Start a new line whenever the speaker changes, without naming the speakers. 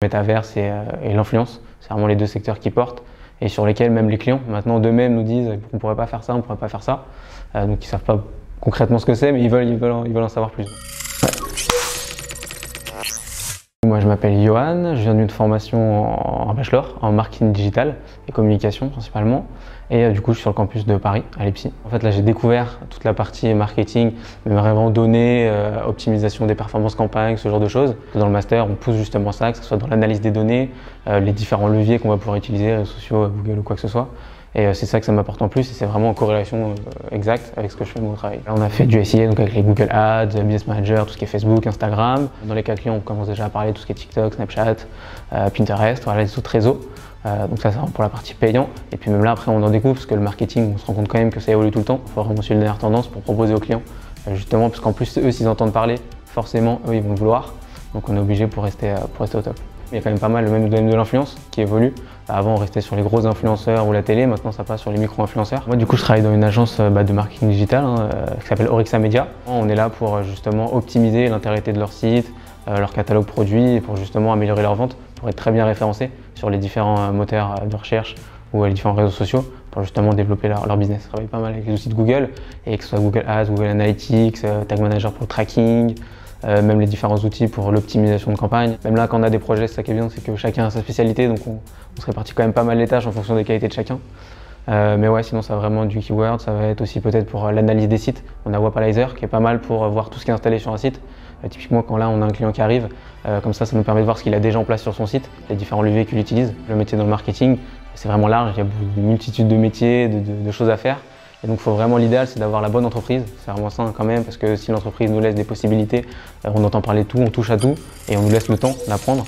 Métaverse et l'influence, c'est vraiment les deux secteurs qui portent et sur lesquels même les clients maintenant d'eux-mêmes nous disent qu'on ne pourrait pas faire ça, on ne pourrait pas faire ça. Donc ils ne savent pas concrètement ce que c'est, mais ils veulent en savoir plus. Ouais. Moi je m'appelle Johan, je viens d'une formation en bachelor en marketing digital et communication principalement. Et du coup je suis sur le campus de Paris, à l'EPSI. En fait là j'ai découvert toute la partie marketing, mais vraiment données, optimisation des performances campagnes, ce genre de choses. Dans le master on pousse justement ça, que ce soit dans l'analyse des données, les différents leviers qu'on va pouvoir utiliser, réseaux sociaux, Google ou quoi que ce soit. Et c'est ça que ça m'apporte en plus et c'est vraiment en corrélation exacte avec ce que je fais de mon travail. Là, on a fait du SEA, donc avec les Google Ads, Business Manager, tout ce qui est Facebook, Instagram. Dans les cas clients, on commence déjà à parler de tout ce qui est TikTok, Snapchat, Pinterest, voilà, les autres réseaux. Donc ça, c'est vraiment pour la partie payant. Et puis même là, après, on en découvre parce que le marketing, on se rend compte quand même que ça évolue tout le temps. Il faut vraiment suivre les dernières tendances pour proposer aux clients. Justement, parce qu'en plus, eux, s'ils entendent parler, forcément, eux, ils vont le vouloir. Donc on est obligé pour rester au top. Il y a quand même pas mal le même domaine de l'influence qui évolue. Avant, on restait sur les gros influenceurs ou la télé, maintenant ça passe sur les micro-influenceurs. Moi, du coup, je travaille dans une agence de marketing digital qui s'appelle Orixa Media. On est là pour justement optimiser l'intégrité de leur site, leur catalogue produit et pour justement améliorer leur vente, pour être très bien référencés sur les différents moteurs de recherche ou les différents réseaux sociaux pour justement développer leur business. Je travaille pas mal avec les outils de Google, et que ce soit Google Ads, Google Analytics, Tag Manager pour le tracking, même les différents outils pour l'optimisation de campagne. Même là, quand on a des projets, ça qui est bien, c'est que chacun a sa spécialité, donc on se répartit quand même pas mal les tâches en fonction des qualités de chacun. Mais ouais, sinon ça va vraiment du keyword, ça va être aussi peut-être pour l'analyse des sites. On a Wapalizer qui est pas mal pour voir tout ce qui est installé sur un site. Typiquement quand là on a un client qui arrive, comme ça nous permet de voir ce qu'il a déjà en place sur son site, les différents leviers qu'il utilise. Le métier dans le marketing, c'est vraiment large, il y a une multitude de métiers, de choses à faire. Et donc l'idéal c'est d'avoir la bonne entreprise, c'est vraiment ça quand même, parce que si l'entreprise nous laisse des possibilités, on entend parler de tout, on touche à tout et on nous laisse le temps d'apprendre.